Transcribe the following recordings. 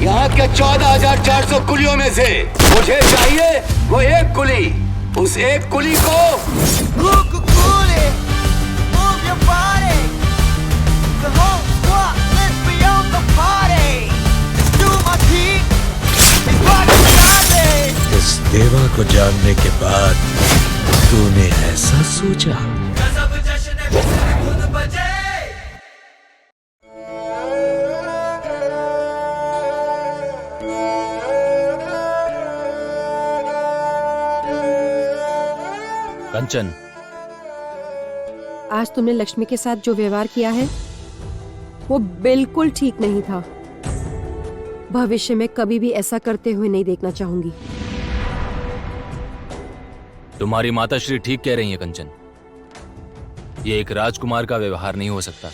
यहाँ के 14,400 कुलियों में से मुझे चाहिए वो एक कुली। उस एक कुली को इस देवा को जानने के बाद तूने ऐसा सोचा? कंचन, आज तुमने लक्ष्मी के साथ जो व्यवहार किया है वो बिल्कुल ठीक नहीं था। भविष्य में कभी भी ऐसा करते हुए नहीं देखना चाहूंगी। तुम्हारी माताश्री ठीक कह रही हैं कंचन। ये एक राजकुमार का व्यवहार नहीं हो सकता।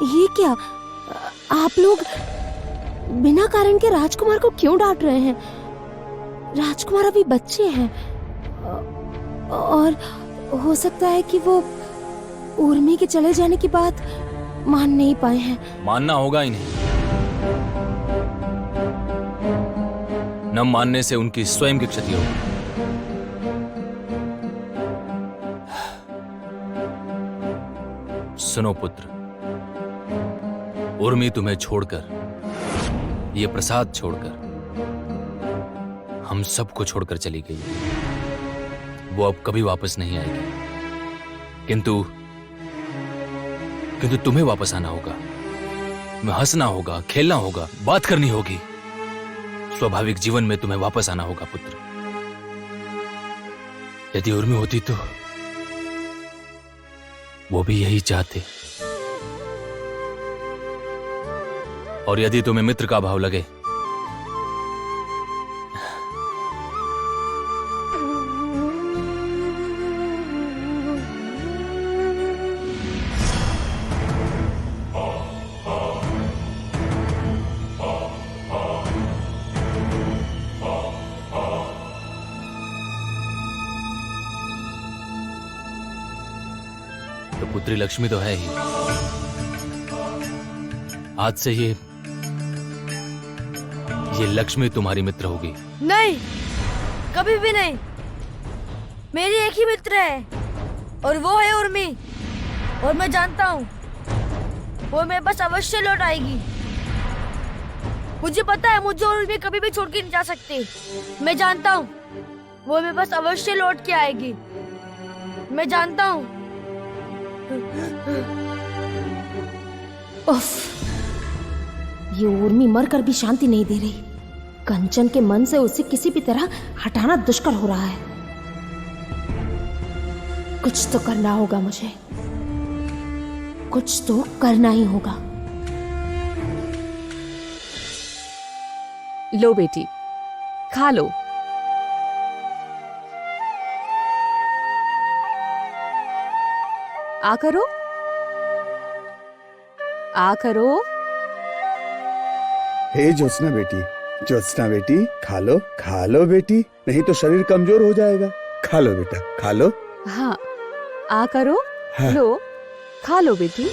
ये क्या? आप लोग बिना कारण के राजकुमार को क्यों डांट रहे हैं? राजकुमार अभी बच्चे हैं और हो सकता है कि वो उर्मी के चले जाने की बात मान नहीं पाए हैं। मानना होगा ही नहीं। न मानने से उनकी स्वयं की क्षति होगी। सुनो पुत्र, उर्मी तुम्हें छोड़कर, ये प्रसाद छोड़कर, हम सबको छोड़कर चली गई। वो अब कभी वापस नहीं आएगी। किंतु तुम्हें वापस आना होगा। तुम्हें हंसना होगा, खेलना होगा, बात करनी होगी। स्वाभाविक जीवन में तुम्हें वापस आना होगा पुत्र। यदि उर्मी होती तो वो भी यही चाहते। और यदि तुम्हें मित्र का भाव लगे तो पुत्री लक्ष्मी तो है ही। आज से ये लक्ष्मी तुम्हारी मित्र होगी। नहीं, कभी भी नहीं। मेरी एक ही मित्र है और वो है उर्मी। और मैं जानता हूँ वो मेरे पास अवश्य लौट आएगी। मुझे पता है मुझे उर्मी कभी भी छोड़ के नहीं जा सकती। मैं जानता हूँ वो मेरे पास अवश्य लौट के आएगी। मैं जानता हूँ। उफ, ये उर्मी मरकर भी शांति नहीं दे रही। कंचन के मन से उसे किसी भी तरह हटाना दुष्कर हो रहा है। कुछ तो करना होगा मुझे। कुछ तो करना ही होगा। लो बेटी, खा लो। आ करो, आ करो। हे ज्योत्सना बेटी, ज्योत्सना बेटी, खा लो बेटी, नहीं तो शरीर कमजोर हो जाएगा। खा लो बेटा, खा लो। हाँ, आ करो। हाँ। लो, खा लो बेटी।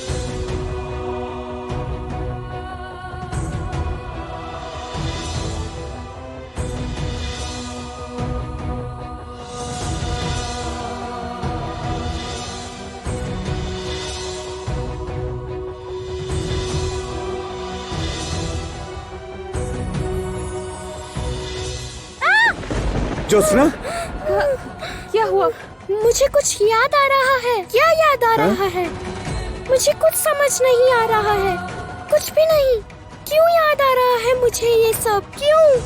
ज्योत्सना, क्या हुआ? मुझे कुछ याद आ रहा है। क्या याद आ रहा है? मुझे कुछ समझ नहीं आ रहा है। कुछ भी नहीं। क्यों याद आ रहा है मुझे ये सब? क्यों?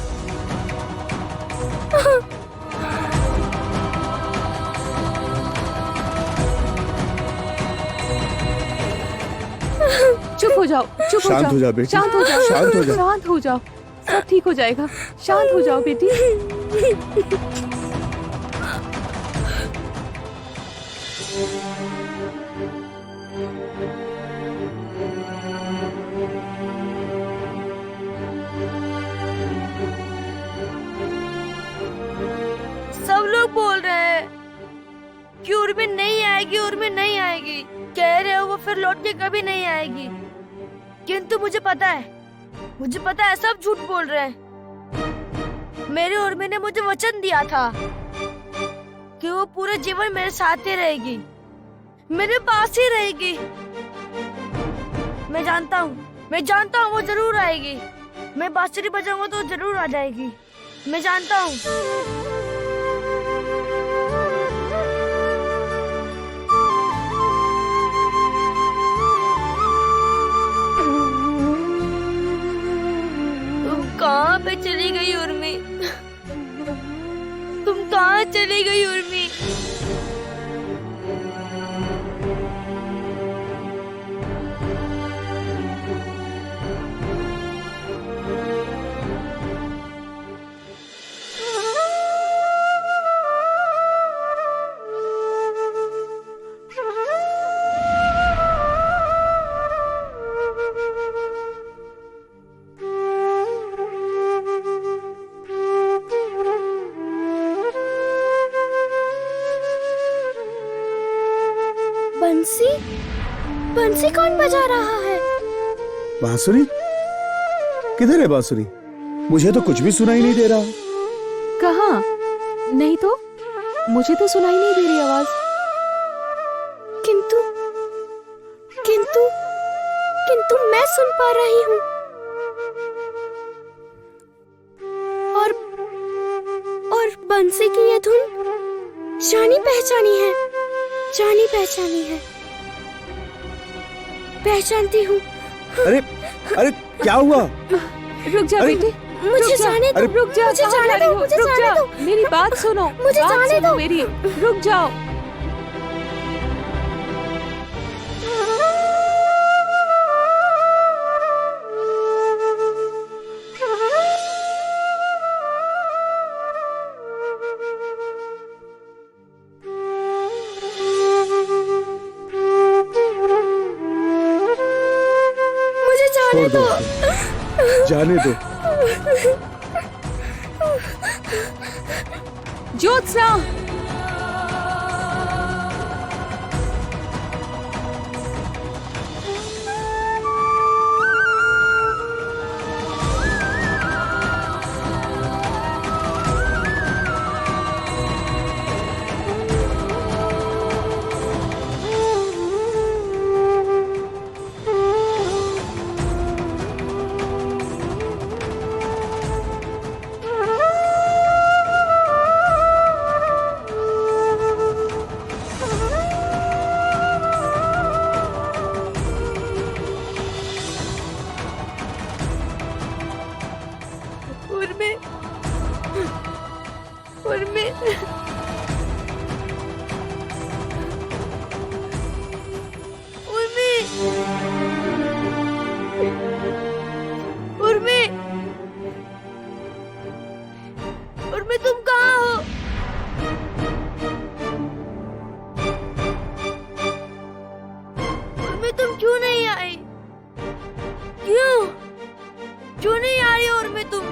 चुप हो जाओ, चुप हो जाओ। शांत हो जा बेटी, शांत हो जाओ, शांत हो जा। शांत हो जाओ। सब ठीक हो जाएगा। शांत हो जाओ बेटी। सब लोग बोल रहे हैं कि उर्मी नहीं आएगी, उर्मी नहीं आएगी। कह रहे हो वो फिर लौट के कभी नहीं आएगी। किंतु मुझे पता है सब झूठ बोल रहे हैं। मेरी उर्मी ने मुझे वचन दिया था कि वो पूरे जीवन मेरे साथ ही रहेगी, मेरे पास ही रहेगी। मैं जानता हूँ वो जरूर आएगी। मैं बांसुरी बजाऊंगा तो जरूर आ जाएगी। मैं जानता हूँ। कहाँ पे चली गई उर्मी? तुम कहाँ चली गई उर्मी? बंसी कौन बजा रहा है? बांसुरी? किधर है बांसुरी? मुझे तो कुछ भी सुनाई नहीं दे रहा। कहाँ? नहीं तो मुझे तो सुनाई नहीं दे रही आवाज। किंतु किंतु किंतु मैं सुन पा रही हूँ। और बंसी की ये धुन जानी पहचानी है, जानी पहचानी है। पहचानती हूँ। अरे क्या हुआ? रुक जा बेटे, मुझे जाने दो। रुक जा, मुझे जाने दो। मुझे जाने दो। मेरी बात सुनो, मुझे जाने दो। मेरी, रुक जाओ। छोड़ दो, जाने दो। ज्योत्सना, उर्मी तुम कहाँ हो? उर्मी तुम क्यों नहीं आई? क्यों नहीं आ रही उर्मी तुम?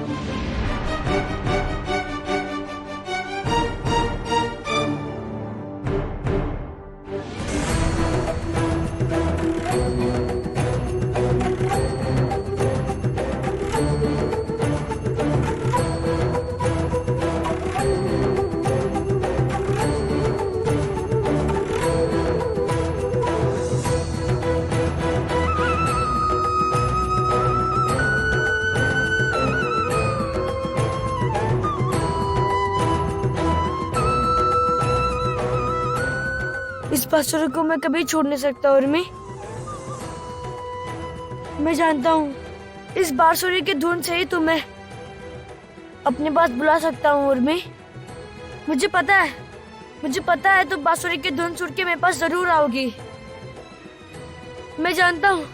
इस बांसुरी को मैं कभी छोड़ नहीं सकता उर्मी। मैं जानता हूँ इस बांसुरी की धुन से ही तुम्हें अपने पास बुला सकता हूँ उर्मी। मुझे पता है तुम बांसुरी की धुन सुन के मेरे पास जरूर आओगी। मैं जानता हूँ।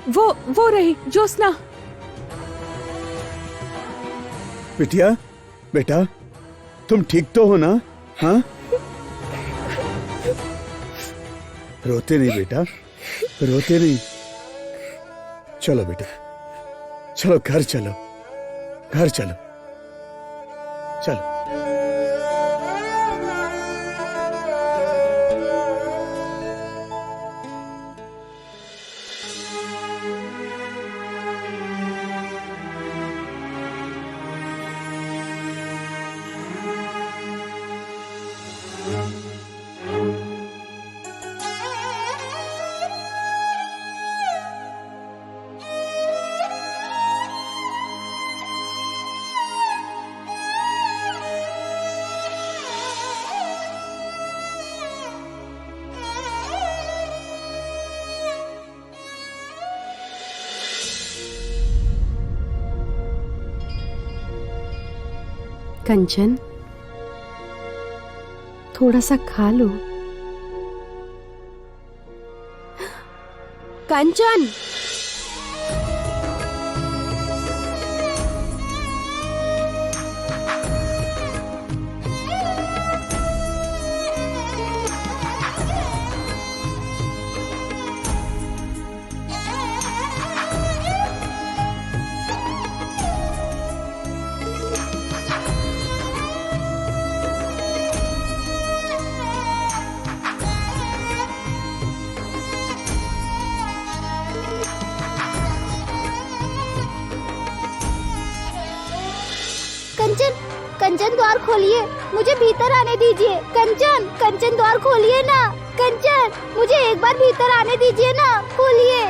वो रही ज्योत्सना। बिटिया, बेटा, तुम ठीक तो हो ना? हाँ, रोते नहीं बेटा, रोते नहीं। चलो बेटा, चलो घर चलो, घर चलो, चलो। कंचन, थोड़ा सा खा लो। कंचन, कंचन, कंचन द्वार खोलिए, मुझे भीतर आने दीजिए। कंचन, कंचन द्वार खोलिए ना। कंचन, मुझे एक बार भीतर आने दीजिए ना, खोलिए।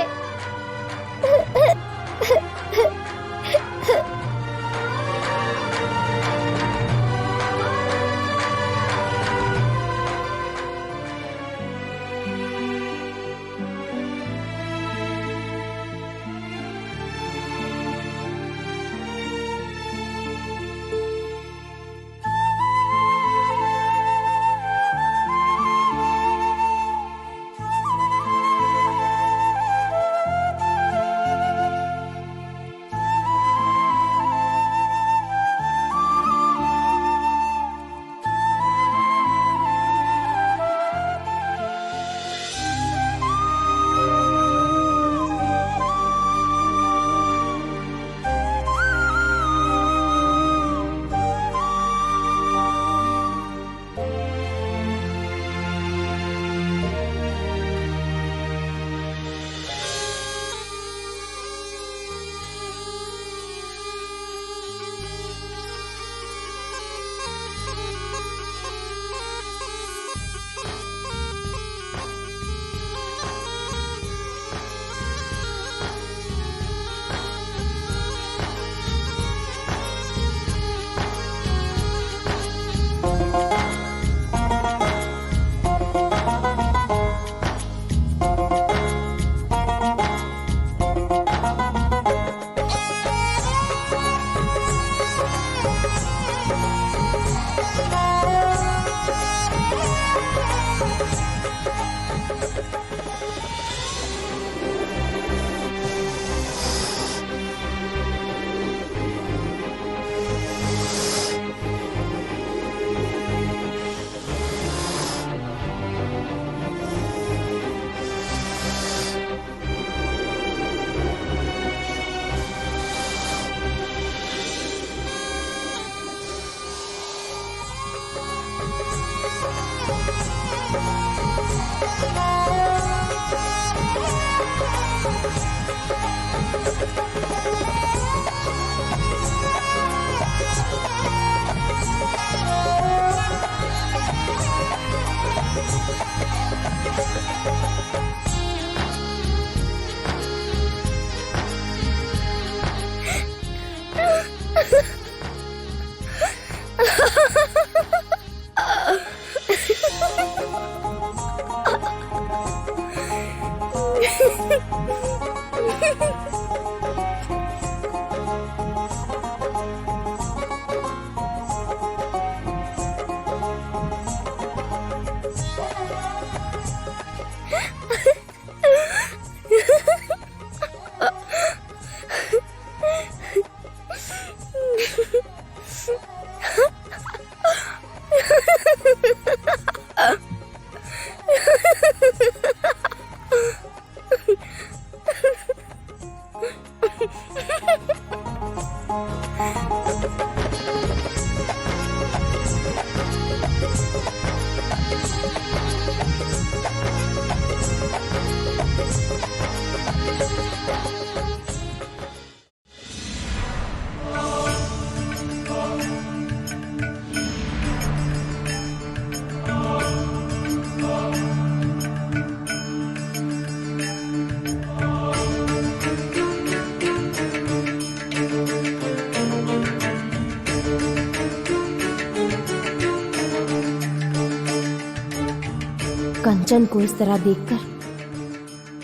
कंचन को इस तरह देखकर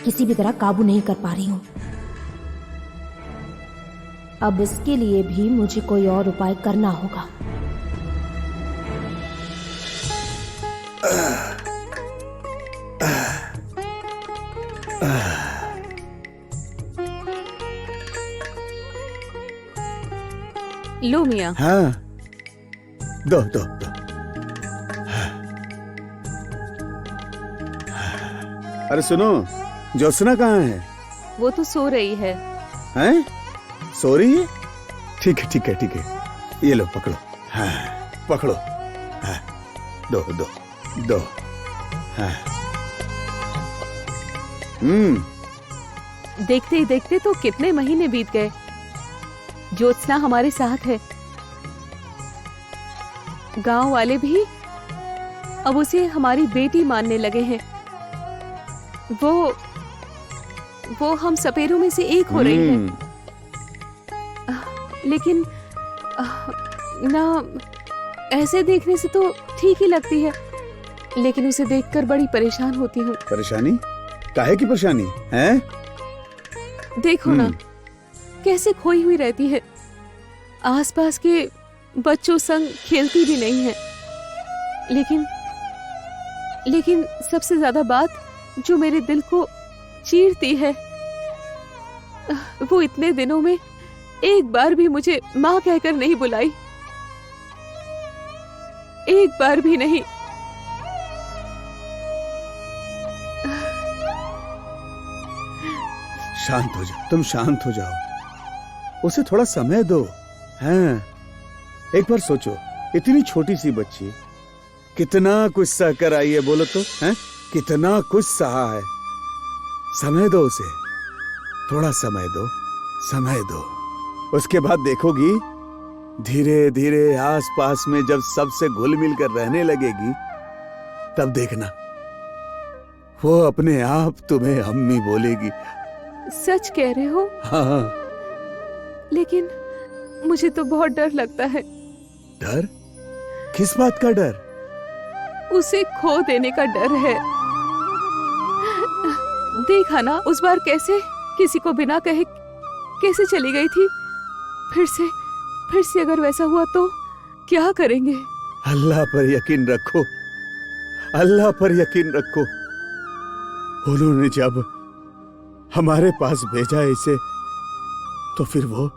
किसी भी तरह काबू नहीं कर पा रही हूं। अब इसके लिए भी मुझे कोई और उपाय करना होगा। लो मियाँ। हाँ, दो दो दो। अरे सुनो, ज्योत्सना कहाँ है? वो तो सो रही है। हैं? सो रही है? ठीक है ठीक है ठीक है, ये लो पकड़ो। हाँ, पकड़ो। हाँ, दो दो दो। हाँ। देखते ही देखते तो कितने महीने बीत गए। ज्योत्सना हमारे साथ है। गांव वाले भी अब उसे हमारी बेटी मानने लगे हैं। वो हम सपेरों में से एक हो रही है। लेकिन ना, ऐसे देखने से तो ठीक ही लगती है, लेकिन उसे देखकर बड़ी परेशान होती हूँ। परेशानी? काहे की परेशानी है? देखो ना, कैसे खोई हुई रहती है। आसपास के बच्चों संग खेलती भी नहीं है। लेकिन सबसे ज्यादा बात जो मेरे दिल को चीरती है, वो इतने दिनों में एक बार भी मुझे माँ कहकर नहीं बुलाई। एक बार भी नहीं। शांत हो जाओ, तुम शांत हो जाओ। उसे थोड़ा समय दो। हाँ, एक बार सोचो, इतनी छोटी सी बच्ची कितना कुछ सह कर आई है, बोलो तो। हैं? कितना कुछ सहा है। समय दो उसे, थोड़ा समय दो, समय दो। उसके बाद देखोगी, धीरे धीरे आस पास में जब सबसे घुल मिल कर रहने लगेगी, तब देखना वो अपने आप तुम्हें अम्मी बोलेगी। सच कह रहे हो? हाँ। लेकिन मुझे तो बहुत डर लगता है। डर? किस बात का डर? उसे खो देने का डर है। देखा ना उस बार कैसे किसी को बिना कहे कैसे चली गई थी। फिर से अगर वैसा हुआ तो क्या करेंगे? अल्लाह पर यकीन रखो, अल्लाह पर यकीन रखो। उन्होंने जब हमारे पास भेजा इसे, तो फिर वो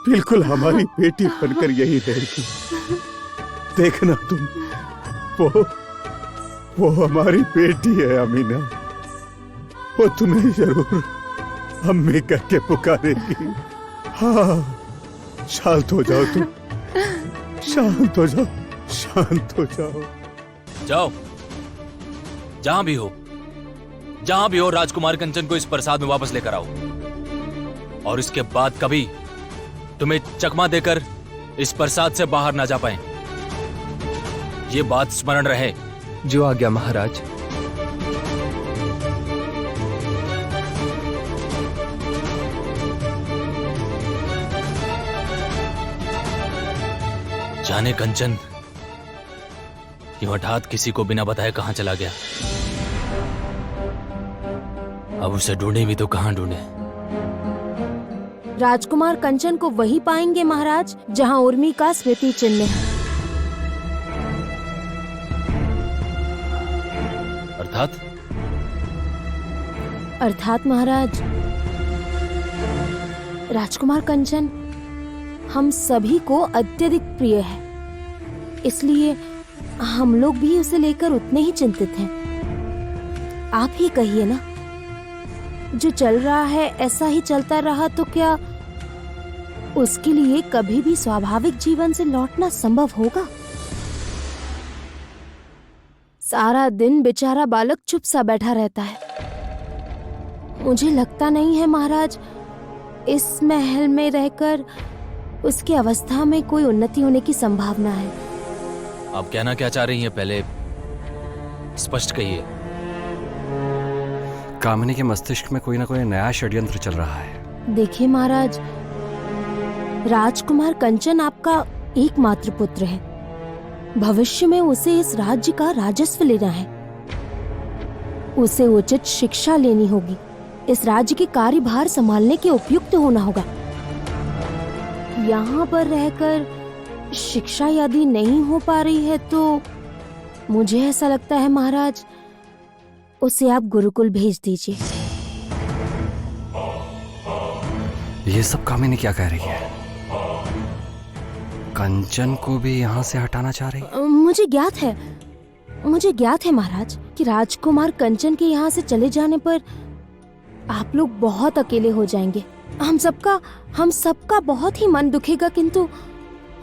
बिल्कुल हमारी बेटी बनकर यही रहेगी। देखना तुम, वो हमारी बेटी है अमीना। वो तुम्हें जरूर अम्मी कह के पुकारेगी। हाँ, शांत हो जाओ तुम, शांत हो जाओ, शांत हो जाओ। जाओ, जहां भी हो राजकुमार कंचन को इस प्रसाद में वापस लेकर आओ। और इसके बाद कभी तुम्हें चकमा देकर इस प्रसाद से बाहर ना जा पाए, ये बात स्मरण रहे। जो आज्ञा महाराज। जाने कंचन यूं हठात किसी को बिना बताए कहां चला गया। अब उसे ढूंढे भी तो कहां ढूंढे। राजकुमार कंचन को वही पाएंगे महाराज जहां उर्मी का स्मृति चिन्ह है। अर्थात महाराज, राजकुमार कंचन हम सभी को अत्यधिक प्रिय है, इसलिए हम लोग भी उसे लेकर उतने ही चिंतित हैं। आप ही कहिए ना, जो चल रहा है ऐसा ही चलता रहा तो क्या उसके लिए कभी भी स्वाभाविक जीवन से लौटना संभव होगा? सारा दिन बेचारा बालक चुप सा बैठा रहता है। मुझे लगता नहीं है महाराज, इस महल में रहकर उसकी अवस्था में कोई उन्नति होने की संभावना है। आप कहना क्या चाह रही हैं, पहले स्पष्ट कहिए। कामिनी के मस्तिष्क में कोई ना कोई नया षड्यंत्र चल रहा है। देखिए महाराज, राजकुमार कंचन आपका एकमात्र पुत्र है। भविष्य में उसे इस राज्य का राजस्व लेना है। उसे उचित शिक्षा लेनी होगी। इस राज्य के कार्यभार संभालने के उपयुक्त होना होगा। यहाँ पर रहकर शिक्षा यदि नहीं हो पा रही है तो मुझे ऐसा लगता है महाराज, उसे आप गुरुकुल भेज दीजिए। ये सब कामिनी क्या कह रही है? कंचन को भी यहाँ से हटाना चाह रही है? मुझे ज्ञात है महाराज कि राजकुमार कंचन के यहाँ से चले जाने पर आप लोग बहुत अकेले हो जाएंगे। हम सबका बहुत ही मन दुखेगा, किंतु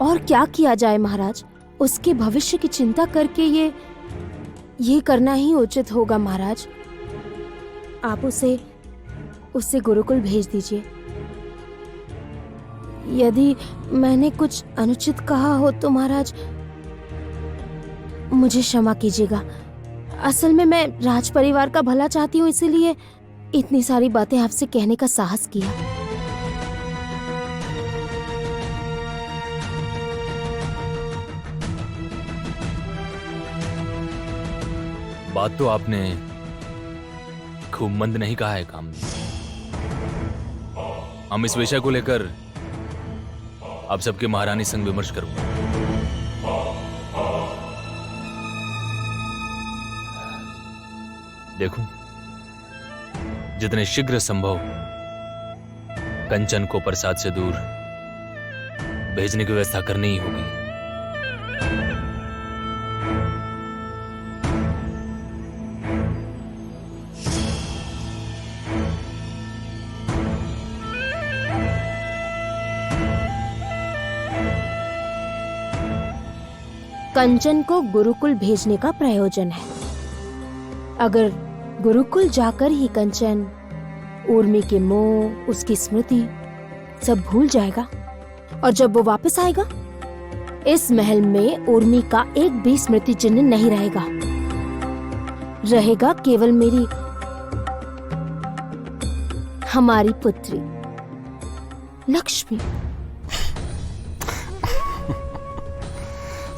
और क्या किया जाए महाराज? उसके भविष्य की चिंता करके ये करना ही उचित होगा महाराज। आप उसे गुरुकुल भेज दीजिए। यदि मैंने कुछ अनुचित कहा हो तो महाराज मुझे क्षमा कीजिएगा। असल में मैं राज परिवार का भला चाहती हूँ, इसीलिए इतनी सारी बातें आपसे कहने का साहस किया। बात तो आपने खूब मंद नहीं कहा है कामनी। हम इस विषय को लेकर आप सबके महारानी संग विमर्श करूंगा। देखूं, जितने शीघ्र संभव कंचन को प्रसाद से दूर भेजने की व्यवस्था करनी ही होगी। कंचन को गुरुकुल भेजने का प्रयोजन है। अगर गुरुकुल जाकर ही कंचन उर्मी के मोह, उसकी स्मृति सब भूल जाएगा, और जब वो वापस आएगा इस महल में उर्मी का एक भी स्मृति चिन्ह नहीं रहेगा। रहेगा केवल हमारी पुत्री लक्ष्मी।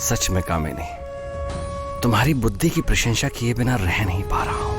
सच में कामिनी, तुम्हारी बुद्धि की प्रशंसा किए बिना रह नहीं पा रहा हूं।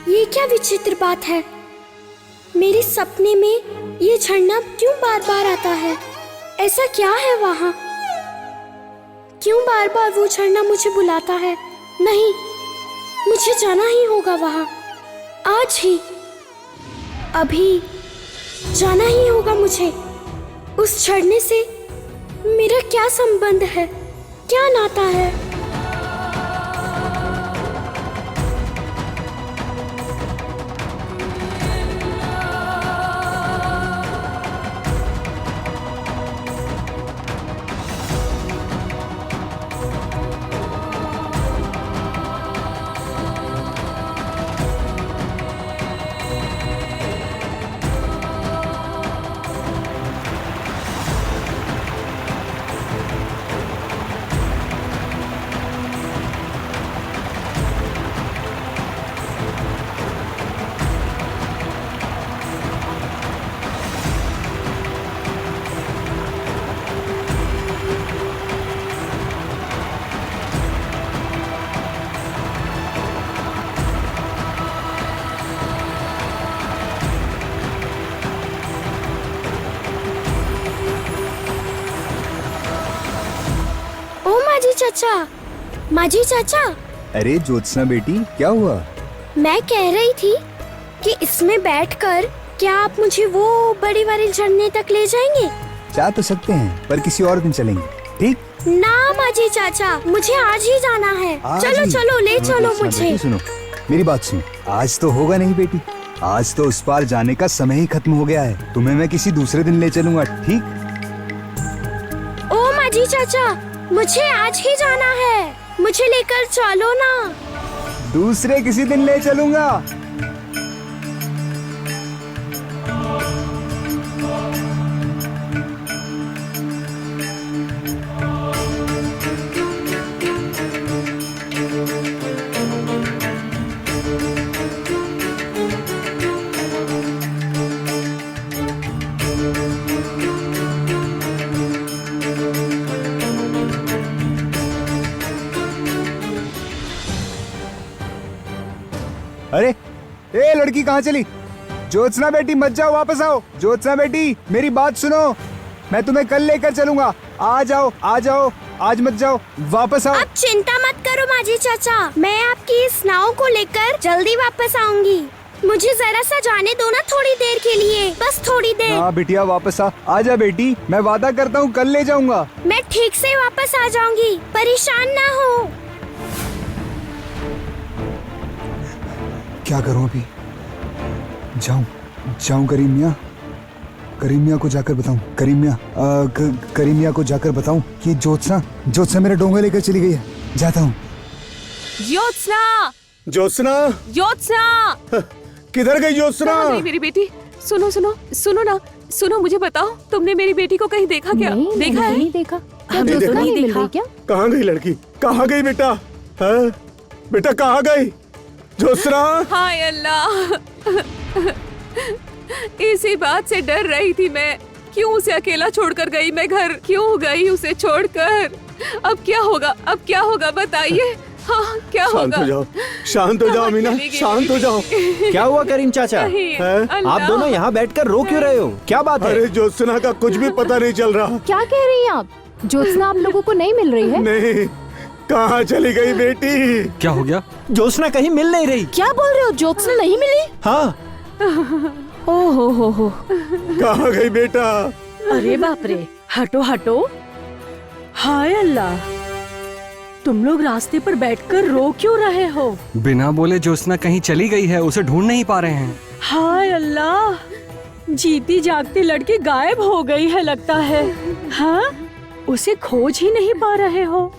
ये क्या विचित्र बात है? मेरे सपने में ये झरना क्यों बार बार आता है? ऐसा क्या है वहाँ? क्यों बार बार वो झरना मुझे बुलाता है? नहीं, मुझे जाना ही होगा वहाँ, आज ही, अभी जाना ही होगा मुझे। उस झरने से मेरा क्या संबंध है, क्या नाता है? माजी चाचा। अरे ज्योत्सना बेटी, क्या हुआ? मैं कह रही थी कि इसमें बैठकर क्या आप मुझे वो बड़ी वाली झरने तक ले जाएंगे? जा तो सकते हैं, पर किसी और दिन चलेंगे, ठीक? ना माजी चाचा, मुझे आज ही जाना है। चलो चलो, ले चलो मुझे। सुनो मेरी बात सुनो, आज तो होगा नहीं बेटी, आज तो उस पार जाने का समय ही खत्म हो गया है। तुम्हें मैं किसी दूसरे दिन ले चलूंगा, ठीक? ओ माजी चाचा, मुझे आज ही जाना है, मुझे लेकर चलो ना। दूसरे किसी दिन ले चलूंगा। अरे ए लड़की कहाँ चली? ज्योत्सना बेटी मत जाओ, वापस आओ। ज्योत्सना बेटी मेरी बात सुनो, मैं तुम्हें कल लेकर चलूंगा। आ जाओ आ जाओ, आज मत जाओ, वापस आओ। आप चिंता मत करो माझी चाचा, मैं आपकी इस नाव को लेकर जल्दी वापस आऊंगी। मुझे जरा सा जाने दो ना, थोड़ी देर के लिए, बस थोड़ी देर। हाँ बिटिया वापस आ जा बेटी, मैं वादा करता हूँ कल ले जाऊंगा। मैं ठीक से वापस आ जाऊंगी, परेशान ना हो। क्या करूँ अभी? जाऊं करीमिया को जाकर बताऊं। करीमिया को जाकर बताऊं कि ज्योत्सना मेरा डोंगा लेकर चली गई है। जाता हूँ। ज्योत्सना किधर गई ज्योत्सना? कहाँ गई मेरी बेटी? सुनो मुझे बताओ, तुमने मेरी बेटी को कहीं देखा क्या? देखा है? नहीं देखा। क्या नहीं ज्योत्सना देखा? नहीं मिल रही क्या? कहाँ गई लड़की? कहाँ गई बेटा? है बेटा कहाँ गई ज्योत्सना? हाय अल्लाह, इसी बात से डर रही थी मैं। क्यों उसे अकेला छोड़कर गई मैं घर? क्यों गई उसे छोड़कर? अब क्या होगा बताइए। हाँ क्या होगा? शांत हो जाओ मीना, शांत हो जाओ। क्या हुआ करीम चाचा? आप दोनों यहाँ बैठकर रो क्यों रहे हो? क्या बात है? अरे ज्योत्सना का कुछ भी पता नहीं चल रहा। क्या कह रही हैं आप? ज्योत्सना आप लोगों को नहीं मिल रही है? नहीं, कहाँ चली गई बेटी? क्या हो गया? ज्योत्सना कहीं मिल नहीं रही। क्या बोल रहे हो? ज्योत्सना नहीं मिली? हाँ। ओहो हो। कहाँ गई बेटा? अरे बाप रे, हटो। हाय अल्लाह, तुम लोग रास्ते पर बैठकर रो क्यों रहे हो? बिना बोले ज्योत्सना कहीं चली गई है, उसे ढूंढ नहीं पा रहे हैं। हाय अल्लाह, जीती जागती लड़की गायब हो गई है लगता है। हाँ, उसे खोज ही नहीं पा रहे हो।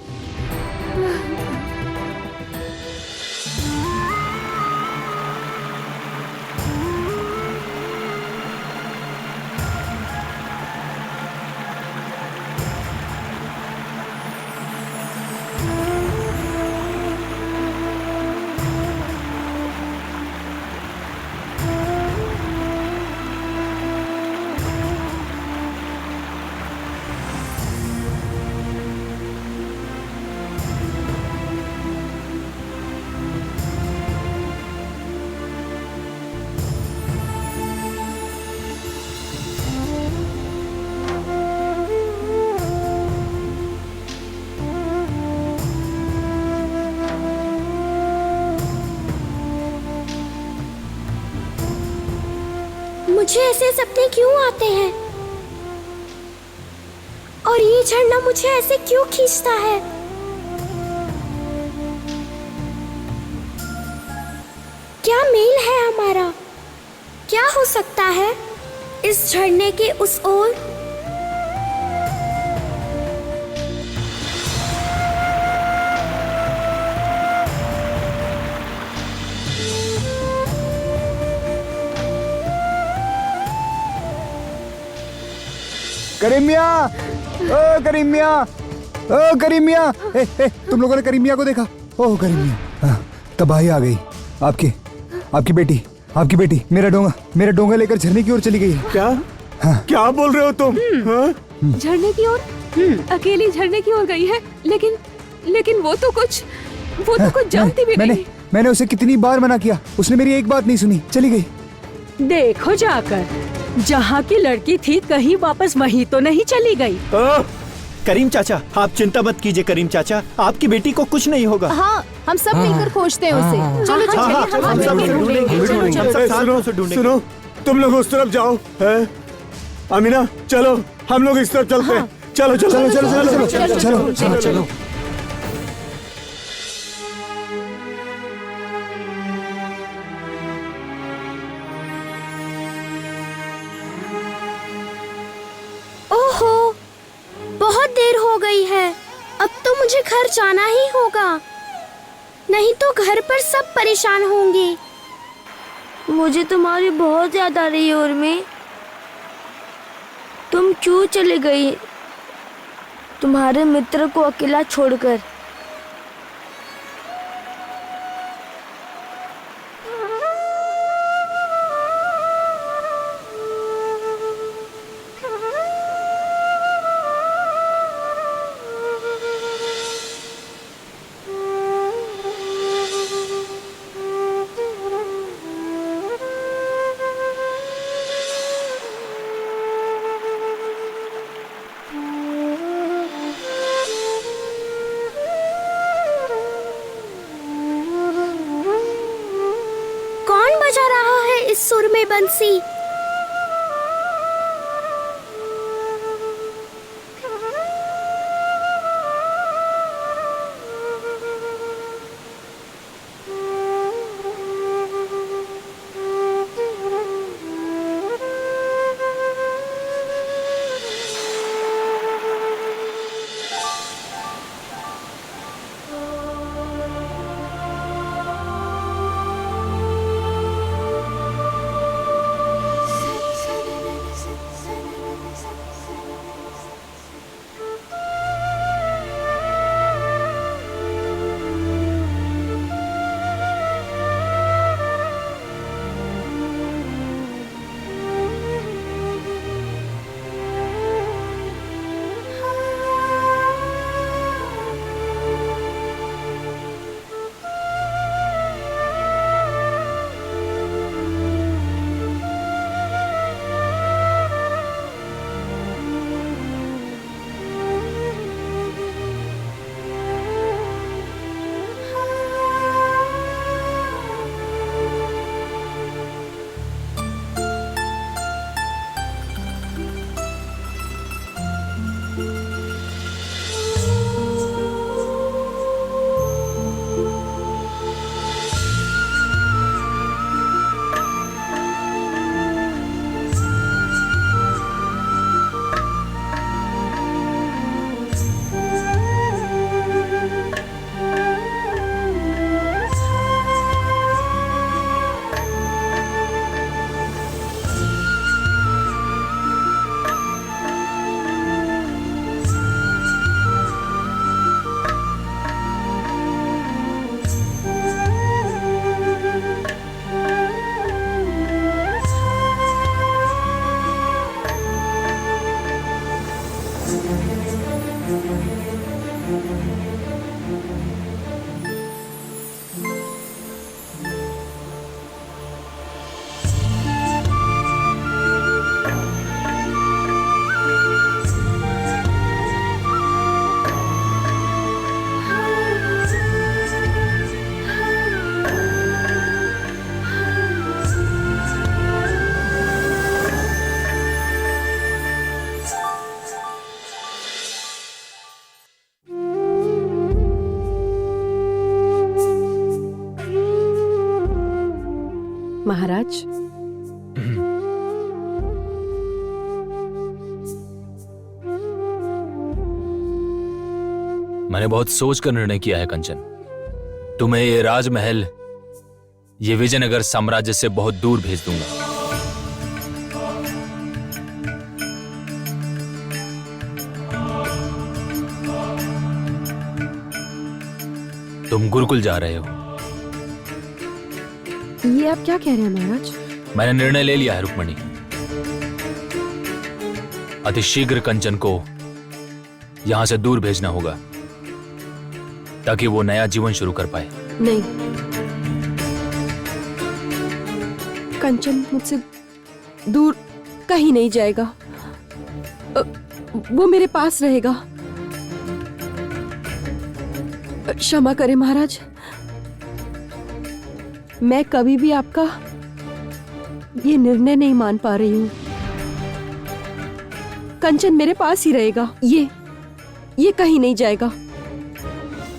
मुझे ऐसे सपने क्यों आते हैं? और ये झरना मुझे ऐसे क्यों खींचता है? क्या मेल है हमारा? क्या हो सकता है इस झरने के उस ओर? करीमिया, ओ करीमिया, ओ करीमिया, तुम लोगों ने करीमिया को देखा? ओह करीमिया, हाँ, तबाही आ गई। आपकी बेटी मेरा डोंगा लेकर झरने की ओर चली गई है। क्या? हाँ। क्या बोल रहे हो तुम? झरने की ओर? अकेली झरने की ओर गई है, लेकिन वो तो कुछ जानती भी नहीं। मैंने उसे कितनी बार मना किया, उसने मेरी एक बात नहीं सुनी, चली गई। देखो जाकर, जहाँ की लड़की थी कहीं वापस वहीं तो नहीं चली गई। करीम चाचा, आप चिंता मत कीजिए। करीम चाचा, आपकी बेटी को कुछ नहीं होगा। हाँ, हम सब मिलकर खोजते हैं उसे। चलो सुनो, तुम लोग उस तरफ जाओ। अमीना चलो, हम लोग इस तरफ चलते हैं। चलो। ओहो, बहुत देर हो गई है। अब तो मुझे घर जाना ही होगा, नहीं तो घर पर सब परेशान होंगे। मुझे तुम्हारी बहुत याद आ रही है उर्मी। तुम क्यों चली गई तुम्हारे मित्र को अकेला छोड़कर? सुर में बंसी। महाराज, मैंने बहुत सोच कर निर्णय किया है कंचन। तुम्हें ये राजमहल, ये विजयनगर साम्राज्य से बहुत दूर भेज दूंगा। तुम गुरुकुल जा रहे हो। ये आप क्या कह रहे हैं महाराज? मैंने निर्णय ले लिया है रुक्मणी। अतिशीघ्र कंचन को यहां से दूर भेजना होगा ताकि वो नया जीवन शुरू कर पाए। नहीं, कंचन मुझसे दूर कहीं नहीं जाएगा। वो मेरे पास रहेगा। क्षमा करें महाराज, मैं कभी भी आपका ये निर्णय नहीं मान पा रही हूं। कंचन मेरे पास ही रहेगा। ये कहीं नहीं जाएगा।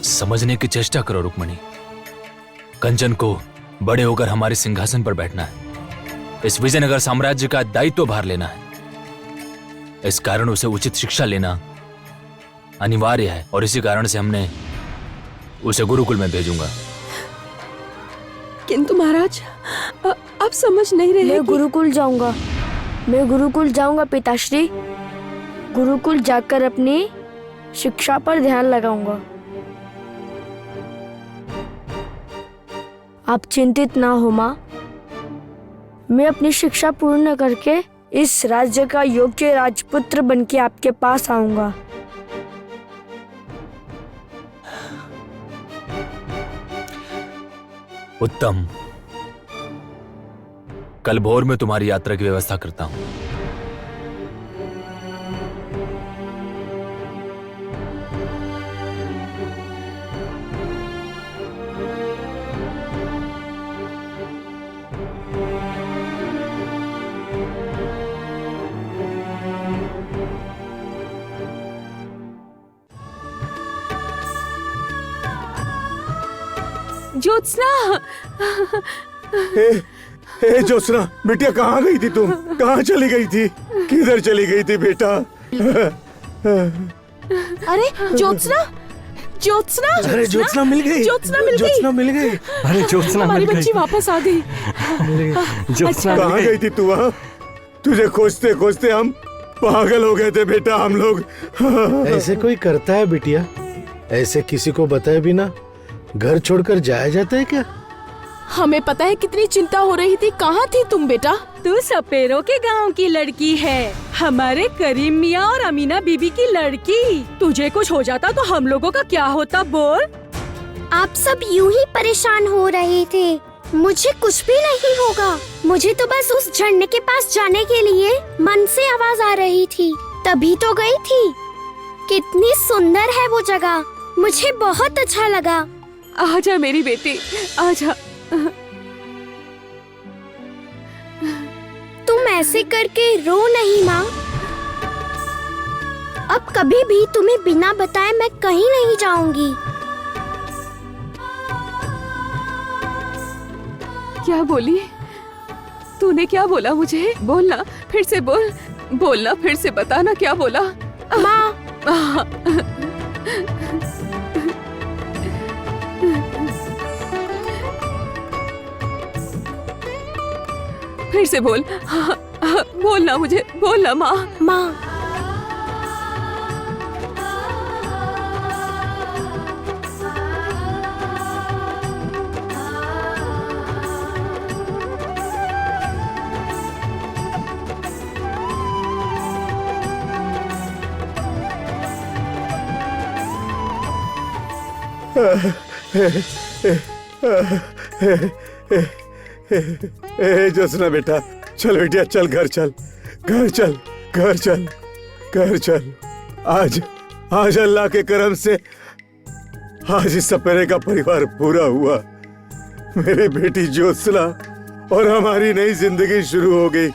समझने की चेष्टा करो रुक्मणी। कंचन को बड़े होकर हमारे सिंहासन पर बैठना है। इस विजयनगर साम्राज्य का दायित्व भार लेना है। इस कारण उसे उचित शिक्षा लेना अनिवार्य है और इसी कारण से हमने उसे गुरुकुल में भेजूंगा। किंतु महाराज, आप समझ नहीं रहे। मैं गुरुकुल जाऊंगा। मैं गुरुकुल जाऊंगा पिताश्री। गुरुकुल जाकर अपनी शिक्षा पर ध्यान लगाऊंगा। आप चिंतित ना हो माँ। मैं अपनी शिक्षा पूर्ण करके इस राज्य का योग्य राजपुत्र बनके आपके पास आऊंगा। उत्तम। कल भोर में तुम्हारी यात्रा की व्यवस्था करता हूं। ज्योत्सना। ए ज्योत्सना, बेटिया कहाँ गई थी तुम? कहाँ चली गई थी? किधर चली गई थी बेटा? अरे ज्योत्सना, ज्योत्सना, अरे ज्योत्सना मिल गई, ज्योत्सना मिल गई, ज्योत्सना मिल गई। अरे ज्योत्सना हमारी मिल गई। बच्ची वापस आ गई। ज्योत्सना कहाँ गई थी तू? वहाँ तुझे खोजते खोजते हम पागल हो गए थे बेटा, हम लोग। ऐसे कोई करता है बिटिया? ऐसे किसी को बताए बिना घर छोड़कर जाया जाता है क्या? हमें पता है कितनी चिंता हो रही थी। कहाँ थी तुम बेटा? तू सपेरों के गांव की लड़की है, हमारे करीम मियाँ और अमीना बीबी की लड़की। तुझे कुछ हो जाता तो हम लोगों का क्या होता बोल? आप सब यूं ही परेशान हो रहे थे। मुझे कुछ भी नहीं होगा। मुझे तो बस उस झरने के पास जाने के लिए मन से आवाज आ रही थी, तभी तो गई थी। कितनी सुंदर है वो जगह, मुझे बहुत अच्छा लगा। आजा मेरी बेटी, आजा। तुम ऐसे करके रो नहीं माँ। अब कभी भी तुम्हें बिना बताए मैं कहीं नहीं जाऊंगी। क्या बोली? तूने क्या बोला मुझे? बोलना फिर से, बोल, बोलना फिर से, बताना क्या बोला? माँ, फिर से बोल। बोलना मुझे, बोलना माँ। माँ, ज्योत्सना बेटा, चल बेटिया, चल घर चल, घर चल, घर चल, घर चल। आज आज अल्लाह के करम से आज इस सपेरे का परिवार पूरा हुआ। मेरी बेटी ज्योत्सना और हमारी नई जिंदगी शुरू हो गई।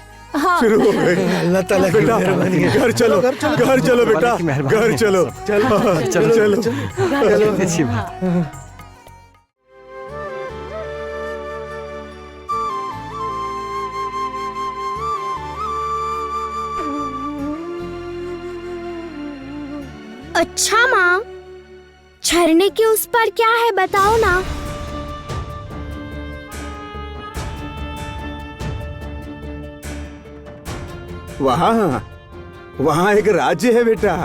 शुरू हो गई। अल्लाह ताला की बेटा, मेहरबानी है। घर चलो, घर चलो बेटा, घर चलो, चलो, चलो। अच्छी बात। अच्छा माँ, झरने के उस पर क्या है बताओ ना। वहाँ वहाँ एक राज्य है बेटा।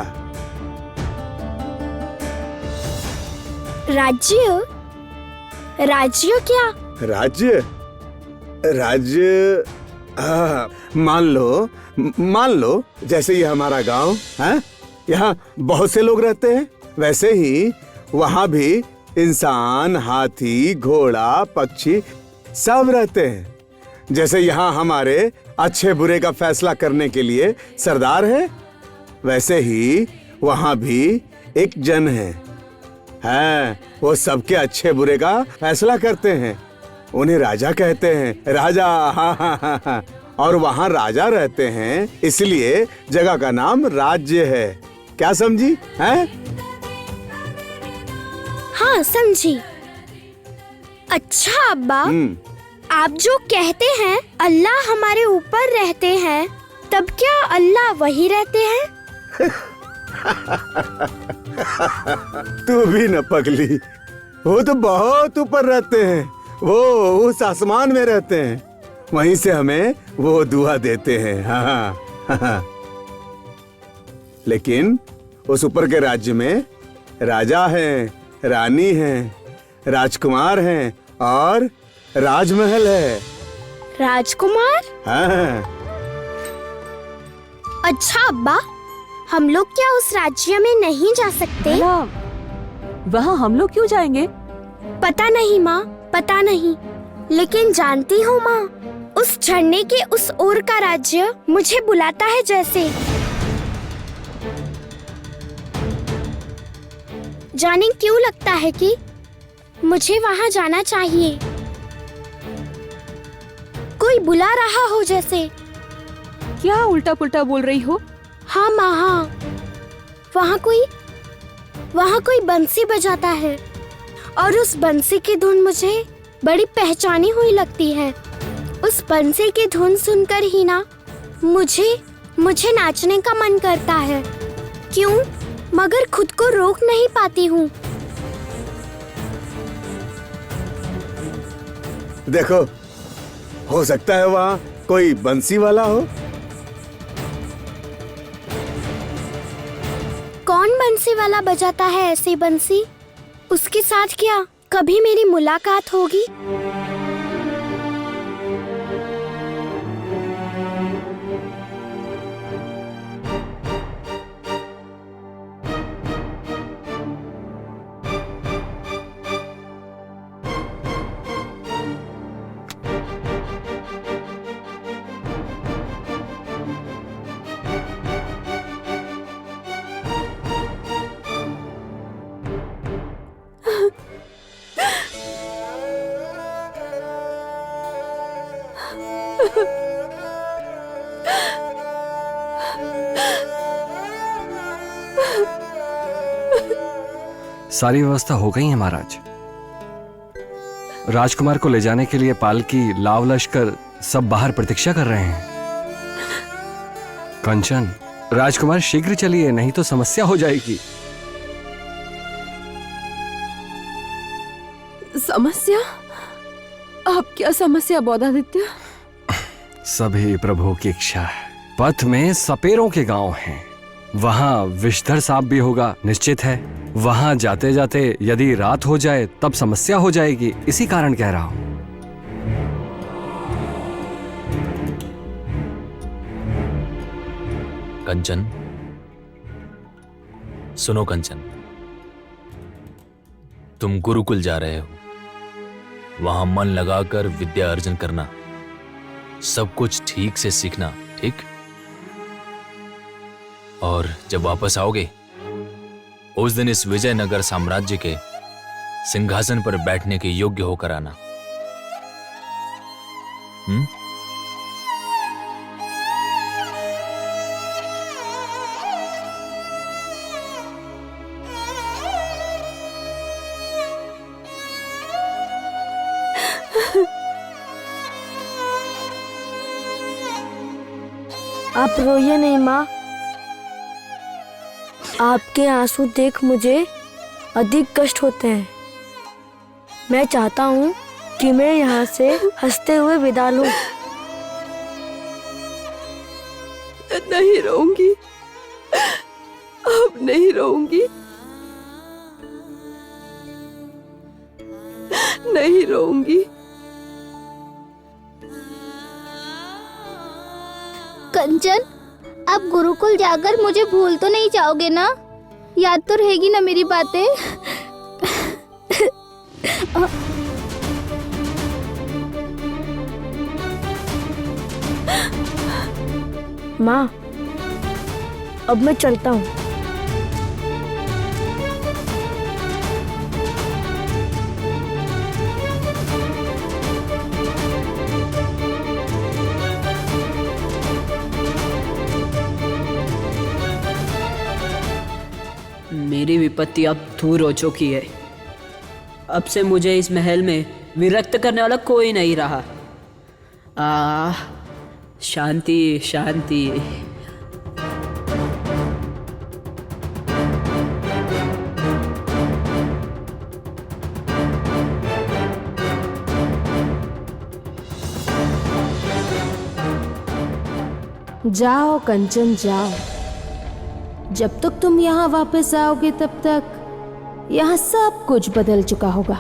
राज्य? राज्य क्या? राज्य? राज्य मान लो जैसे ये हमारा गांव है, यहाँ बहुत से लोग रहते हैं, वैसे ही वहाँ भी इंसान, हाथी, घोड़ा, पक्षी सब रहते हैं। जैसे यहाँ हमारे अच्छे बुरे का फैसला करने के लिए सरदार है, वैसे ही वहाँ भी एक जन है। वो सबके अच्छे बुरे का फैसला करते हैं। उन्हें राजा कहते हैं, राजा। हाँ। और वहाँ राजा रहते हैं, इसलिए जगह का नाम राज्य है। क्या समझी? हैं? हाँ समझी। अच्छा अब्बा, आप जो कहते हैं अल्लाह हमारे ऊपर रहते हैं, तब क्या अल्लाह वही रहते हैं? तू भी न पगली, वो तो बहुत ऊपर रहते हैं। वो उस आसमान में रहते हैं, वहीं से हमें वो दुआ देते हैं। हाँ। लेकिन उस ऊपर के राज्य में राजा हैं, रानी हैं, राजकुमार हैं और राजमहल है। राजकुमार? हाँ। अच्छा अब्बा, हम लोग क्या उस राज्य में नहीं जा सकते? वहाँ हम लोग क्यों जाएंगे? पता नहीं माँ, पता नहीं। लेकिन जानती हो माँ, उस झरने के उस ओर का राज्य मुझे बुलाता है जैसे। जाने क्यों लगता है कि मुझे वहाँ जाना चाहिए। कोई बुला रहा हो जैसे। क्या उल्टा पुल्टा बोल रही हो? हाँ माँ, हाँ। वहाँ कोई बंसी बजाता है और उस बंसी की धुन मुझे बड़ी पहचानी हुई लगती है। उस बंसी की धुन सुनकर ही ना मुझे नाचने का मन करता है। क्यों? मगर खुद को रोक नहीं पाती हूँ। देखो, हो सकता है वहाँ कोई बंसी वाला हो। कौन बंसी वाला बजाता है ऐसी बंसी? उसके साथ क्या कभी मेरी मुलाकात होगी? सारी व्यवस्था हो गई है महाराज। राजकुमार को ले जाने के लिए पालकी, लाव लश्कर सब बाहर प्रतीक्षा कर रहे हैं। कंचन, राजकुमार शीघ्र चलिए, नहीं तो समस्या हो जाएगी। समस्या? आप क्या समस्या बौद्धादित्य? सभी प्रभु की इच्छा है। पथ में सपेरों के गांव हैं, वहां विषधर सांप भी होगा निश्चित है। वहां जाते जाते यदि रात हो जाए तब समस्या हो जाएगी, इसी कारण कह रहा हूं। कंचन, सुनो कंचन, तुम गुरुकुल जा रहे हो, वहां मन लगाकर विद्या अर्जन करना, सब कुछ ठीक से सीखना, ठीक? और जब वापस आओगे उस दिन इस विजयनगर साम्राज्य के सिंहासन पर बैठने के योग्य होकर आना। आप रोइए नहीं माँ, आपके आंसू देख मुझे अधिक कष्ट होते हैं। मैं चाहता हूँ कि मैं यहाँ से हंसते हुए विदा लूं। नहीं रोऊंगी, अब नहीं रोऊंगी, नहीं रोऊंगी। कंचन, आप गुरुकुल जाकर मुझे भूल तो नहीं जाओगे ना? याद तो रहेगी ना मेरी बातें? माँ, अब मैं चलता हूँ। मेरी विपत्ति अब दूर हो चुकी है। अब से मुझे इस महल में विरक्त करने वाला कोई नहीं रहा। शांति शांति। जाओ कंचन जाओ, जब तक तुम यहाँ वापस आओगे तब तक यहाँ सब कुछ बदल चुका होगा।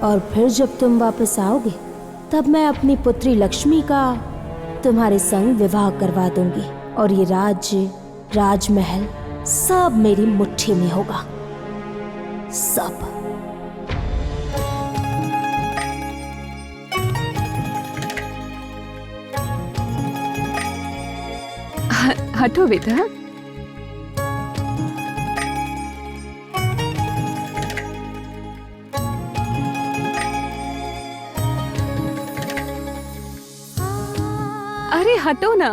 और फिर जब तुम वापस आओगे तब मैं अपनी पुत्री लक्ष्मी का तुम्हारे संग विवाह करवा दूंगी और ये राज्य, राजमहल सब मेरी मुट्ठी में होगा, सब। हटो बेटा। अरे हटो ना।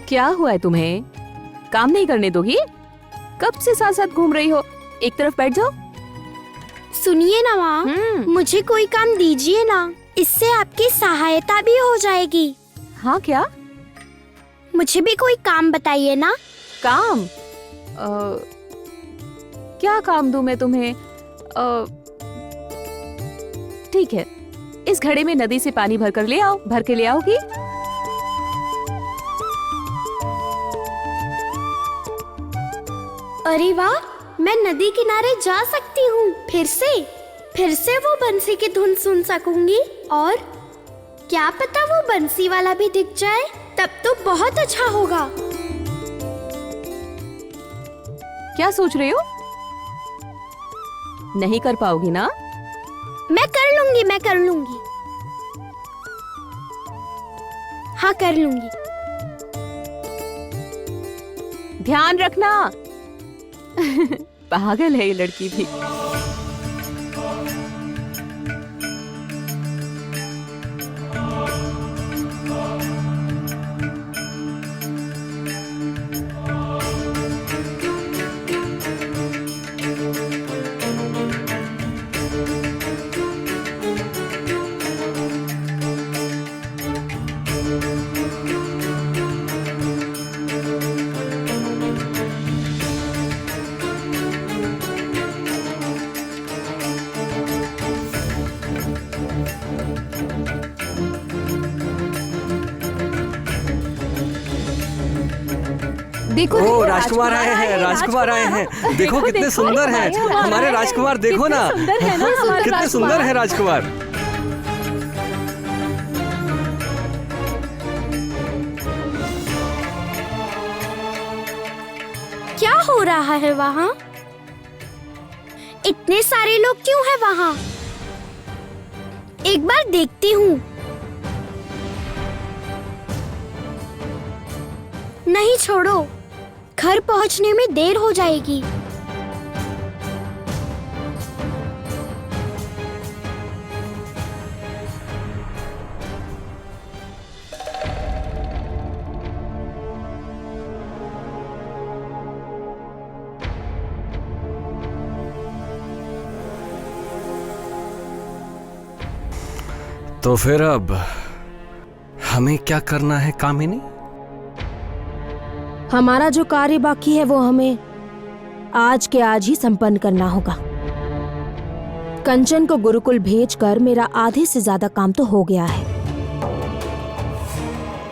क्या हुआ है तुम्हें? काम नहीं करने दोगी? कब से साथ साथ घूम रही हो? एक तरफ बैठ जाओ। सुनिए ना माँ, मुझे कोई काम दीजिए ना, इससे आपकी सहायता भी हो जाएगी। हाँ क्या? मुझे भी कोई काम बताइए ना। काम? क्या काम दूं मैं तुम्हें? ठीक है, इस घड़े में नदी से पानी भर के ले आओगी? अरे वाह, मैं नदी किनारे जा सकती हूँ। फिर से वो बंसी की धुन सुन सकूंगी, और क्या पता वो बंसी वाला भी दिख जाए, तब तो बहुत अच्छा होगा। क्या सोच रही हो? नहीं कर पाओगी ना? मैं कर लूंगी। हाँ, कर लूंगी। ध्यान रखना। पागल है ये लड़की भी। देखो, ओ राजकुमार आए हैं, राजकुमार आए हैं। देखो कितने सुंदर हैं हमारे राजकुमार। देखो ना, कितने सुंदर है राजकुमार। क्या हो रहा है वहाँ? इतने सारे लोग क्यों हैं वहाँ? एक बार देखती हूँ। नहीं, छोड़ो, घर पहुँचने में देर हो जाएगी। तो फिर अब हमें क्या करना है कामिनी? हमारा जो कार्य बाकी है वो हमें आज के आज ही संपन्न करना होगा। कंचन को गुरुकुल भेजकर मेरा आधे से ज्यादा काम तो हो गया है।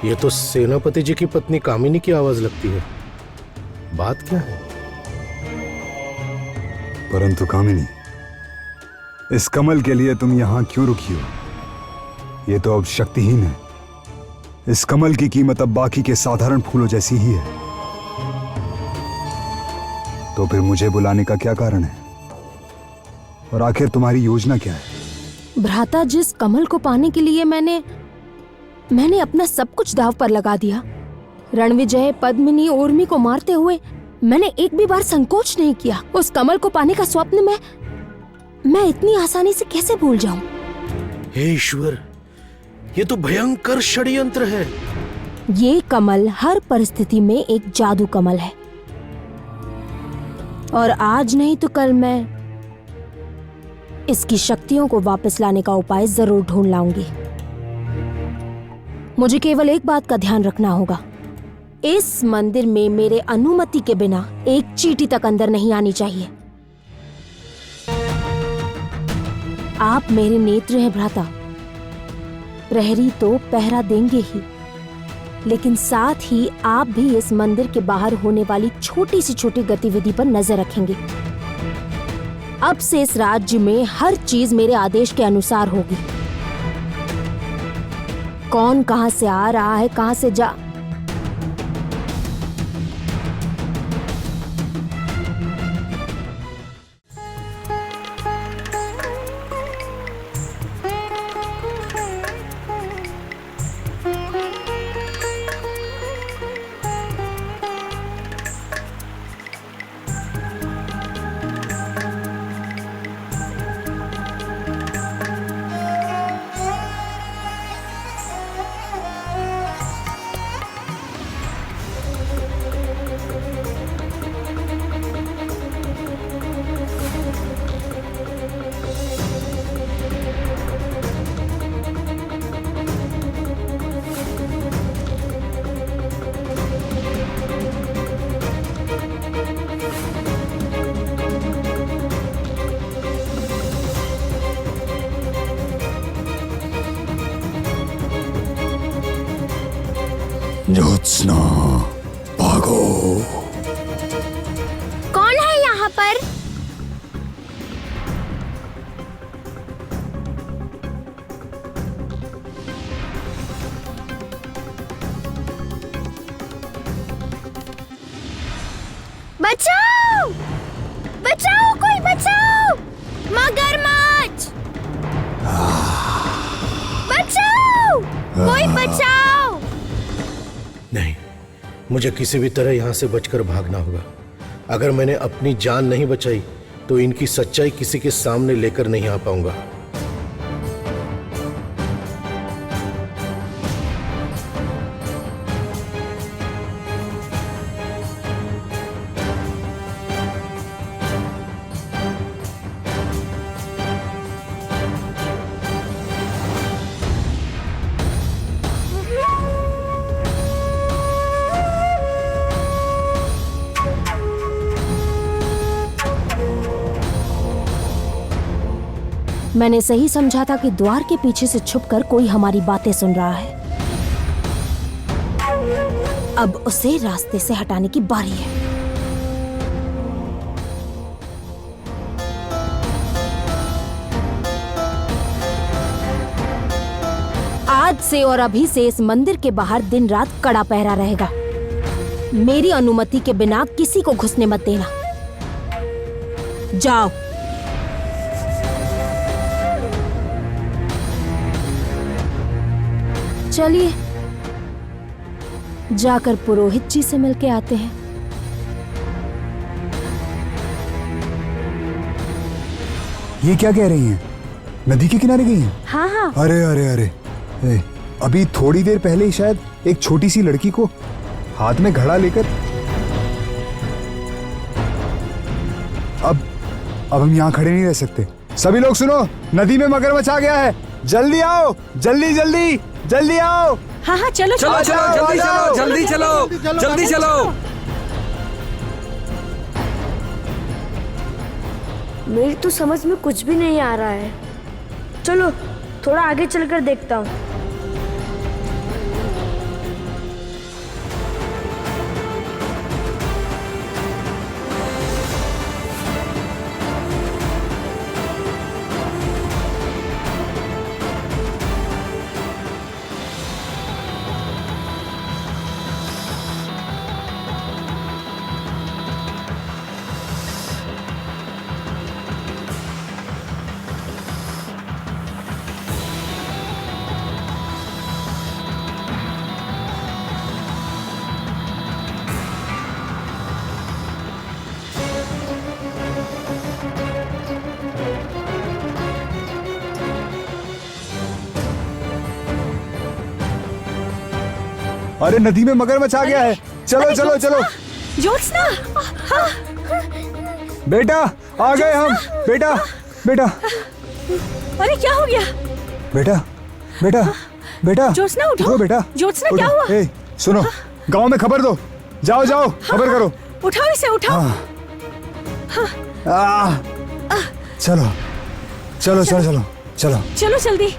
ये तो सेनापति जी की पत्नी कामिनी की आवाज लगती है। बात क्या है? परंतु कामिनी, इस कमल के लिए तुम यहाँ क्यों रुकी हो? ये तो अब शक्तिहीन है। इस कमल की कीमत अब बाकी के साधारण फूलों जैसी ही है। तो फिर मुझे बुलाने का क्या कारण है? और आखिर तुम्हारी योजना क्या है? भ्राता, जिस कमल को पाने के लिए मैंने अपना सब कुछ दांव पर लगा दिया। रणविजय, पद्मिनी, उर्मी को मारते हुए मैंने एक भी बार संकोच नहीं किया। उस कमल को पाने का स्वप्न मैं इतनी आसानी से कैसे भूल जाऊं? हे ईश्वर, ये तो भयंकर षड्यंत्र है। ये कमल हर परिस्थिति में एक जादू कमल है, और आज नहीं तो कल मैं इसकी शक्तियों को वापस लाने का उपाय जरूर ढूंढ लाऊंगी। मुझे केवल एक बात का ध्यान रखना होगा। इस मंदिर में मेरे अनुमति के बिना एक चींटी तक अंदर नहीं आनी चाहिए। आप मेरे नेत्र हैं भ्राता। प्रहरी तो पहरा देंगे ही, लेकिन साथ ही आप भी इस मंदिर के बाहर होने वाली छोटी से छोटी गतिविधि पर नजर रखेंगे। अब से इस राज्य में हर चीज मेरे आदेश के अनुसार होगी। कौन कहां से आ रहा है, कहां से जा ज्योत्सना, भागो। कौन है यहाँ पर? बचाओ! बचाओ, कोई बचाओ! मगरमच्छ! बचाओ! कोई बचाओ! नहीं, मुझे किसी भी तरह यहाँ से बचकर भागना होगा। अगर मैंने अपनी जान नहीं बचाई तो इनकी सच्चाई किसी के सामने लेकर नहीं आ पाऊंगा। मैंने सही समझा था कि द्वार के पीछे से छुपकर कोई हमारी बातें सुन रहा है। अब उसे रास्ते से हटाने की बारी है। आज से और अभी से इस मंदिर के बाहर दिन रात कड़ा पहरा रहेगा। मेरी अनुमति के बिना किसी को घुसने मत देना। जाओ। चलिए जाकर पुरोहित जी से मिलके आते हैं। ये क्या कह रही हैं? नदी के किनारे गई हैं? हाँ हाँ। अरे अरे अरे, अभी थोड़ी देर पहले ही शायद एक छोटी सी लड़की को हाथ में घड़ा लेकर। अब हम यहाँ खड़े नहीं रह सकते। सभी लोग सुनो, नदी में मगरमच्छ आ गया है। जल्दी आओ, जल्दी जल्दी जल्दी आओ। हाँ हाँ, चलो चलो चलो, जल्दी चलो, जल्दी चलो, जल्दी चलो। मेरी तो समझ में कुछ भी नहीं आ रहा है। चलो थोड़ा आगे चलकर देखता हूँ। अरे नदी में मगरमच्छ आ गया है। चलो चलो चलो। ज्योत्सना, हाँ। बेटा आ गए हम। बेटा बेटा अरे क्या हो गया? बेटा बेटा बेटा ज्योत्सना उठो। बेटा ज्योत्सना क्या हुआ? ए, सुनो, गांव में खबर दो। जाओ जाओ, खबर करो। उठाओ इसे, उठाओ। चलो चलो चलो चलो चलो चलो जल्दी।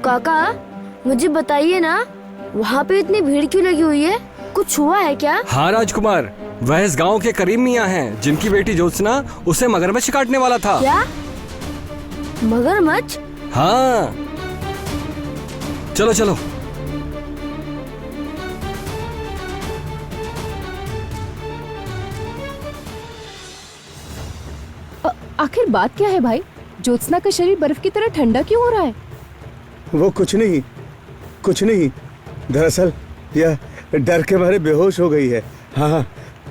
काका मुझे बताइए ना, वहाँ पे इतनी भीड़ क्यों लगी हुई है? कुछ हुआ है क्या? हाँ राजकुमार, वह इस गांव के करीम मियाँ हैं जिनकी बेटी ज्योत्सना उसे मगरमच्छ काटने वाला था। क्या? मगरमच्छ? हाँ, चलो चलो। आखिर बात क्या है भाई? ज्योत्सना का शरीर बर्फ की तरह ठंडा क्यों हो रहा है? वो कुछ नहीं। दरअसल यह डर के मारे बेहोश हो गई है। हाँ,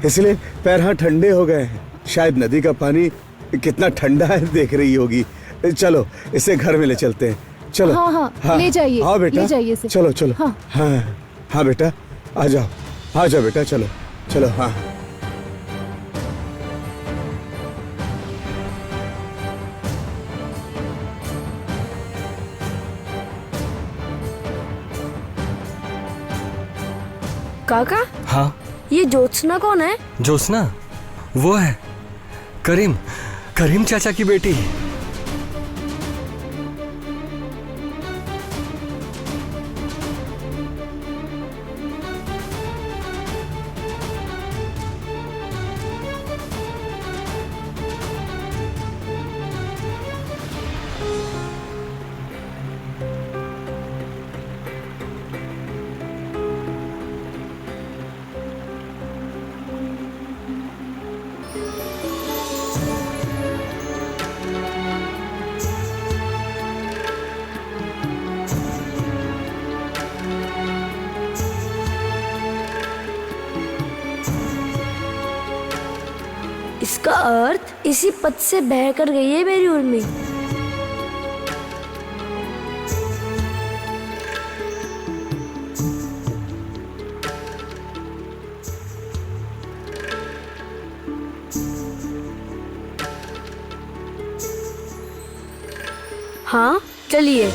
इसलिए पैर हाथ ठंडे हो गए हैं। शायद नदी का पानी कितना ठंडा है देख रही होगी। चलो इसे घर में ले चलते हैं। चलो। हाँ, ले जाइए। हाँ बेटा, ले जाइए इसे। चलो। हाँ बेटा, आ जाओ बेटा, चलो चलो। हाँ काका, हाँ ये ज्योत्सना कौन है? ज्योत्सना वो है करीम, करीम चाचा की बेटी। इसका अर्थ इसी पथ से बह कर गई है मेरी उर्मी। हाँ चलिए।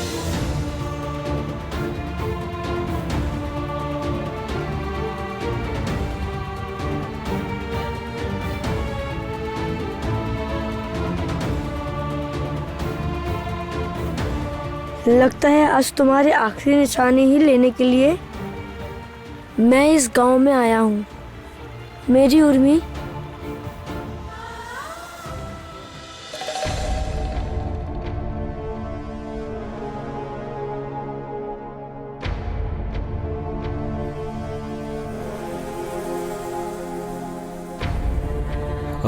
लगता है आज तुम्हारी आखिरी निशानी ही लेने के लिए मैं इस गांव में आया हूँ, मेरी उर्मी।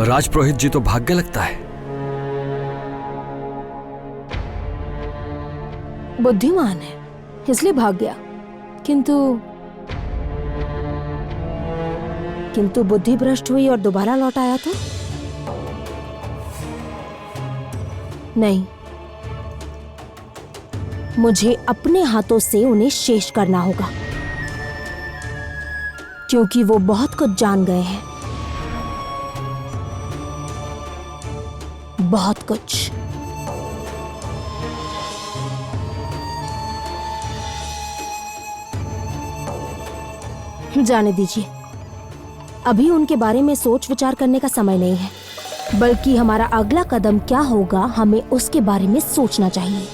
राजपुरोहित जी तो भाग्य लगता है। बुद्धिमान है इसलिए भाग गया, किंतु बुद्धि भ्रष्ट हुई और दोबारा लौट आया तो नहीं। मुझे अपने हाथों से उन्हें शेष करना होगा, क्योंकि वो बहुत कुछ जान गए हैं, बहुत कुछ। जाने दीजिए, अभी उनके बारे में सोच विचार करने का समय नहीं है, बल्कि हमारा अगला कदम क्या होगा हमें उसके बारे में सोचना चाहिए।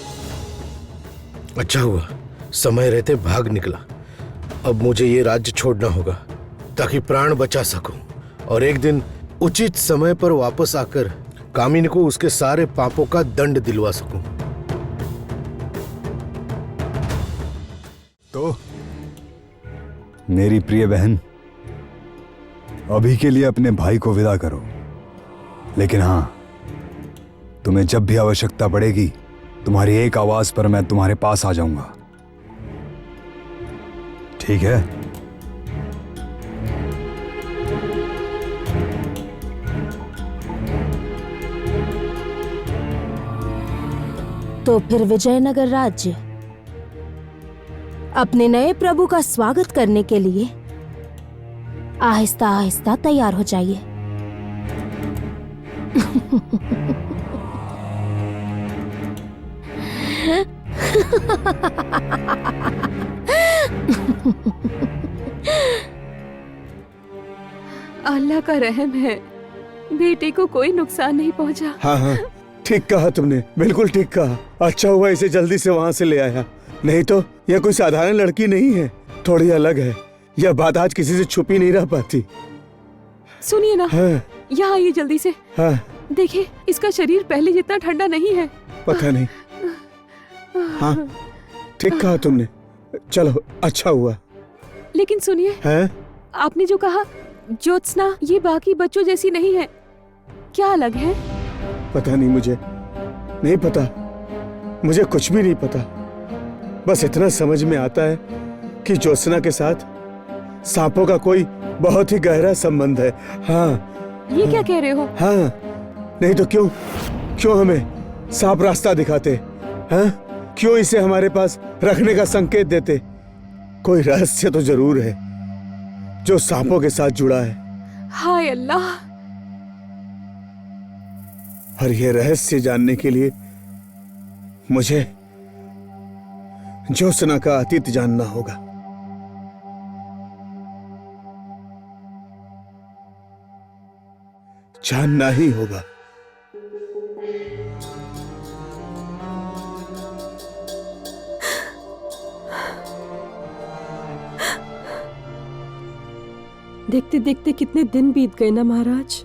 अच्छा हुआ समय रहते भाग निकला। अब मुझे ये राज्य छोड़ना होगा ताकि प्राण बचा सकूं और एक दिन उचित समय पर वापस आकर कामिनी को उसके सारे पापों का दंड दिलवा सकूं। तो मेरी प्रिय बहन, अभी के लिए अपने भाई को विदा करो, लेकिन हाँ, तुम्हें जब भी आवश्यकता पड़ेगी तुम्हारी एक आवाज पर मैं तुम्हारे पास आ जाऊंगा, ठीक है? तो फिर विजयनगर राज्य अपने नए प्रभु का स्वागत करने के लिए आहिस्ता आहिस्ता तैयार हो जाइए। अल्लाह का रहम है, बेटे को कोई नुकसान नहीं पहुंचा। हाँ हाँ, ठीक कहा तुमने, बिल्कुल ठीक कहा। अच्छा हुआ इसे जल्दी से वहाँ से ले आया, नहीं तो यह कोई साधारण लड़की नहीं है, थोड़ी अलग है। यह बात आज किसी से छुपी नहीं रह पाती। सुनिए ना, हाँ, यहाँ आइए जल्दी से। हाँ, देखिए, इसका शरीर पहले जितना ठंडा नहीं है। पता नहीं। हाँ, ठीक कहा तुमने, चलो अच्छा हुआ। लेकिन सुनिए, आपने जो कहा ज्योत्सना ये बाकी बच्चों जैसी नहीं है, क्या अलग है? पता नहीं, मुझे नहीं पता, मुझे कुछ भी नहीं पता। बस इतना समझ में आता है कि ज्योत्सना के साथ सांपों का कोई बहुत ही गहरा संबंध है। हाँ। ये क्या कह रहे हो? हाँ, नहीं तो क्यों हमें सांप रास्ता दिखाते? हाँ, क्यों इसे हमारे पास रखने का संकेत देते? कोई रहस्य तो जरूर है जो सांपों के साथ जुड़ा है। हाय अल्लाह! और यह रहस्य जानने के लिए मुझे ज्योत्सना का अतीत जानना होगा। जानना ही होगा। देखते देखते कितने दिन बीत गए ना महाराज।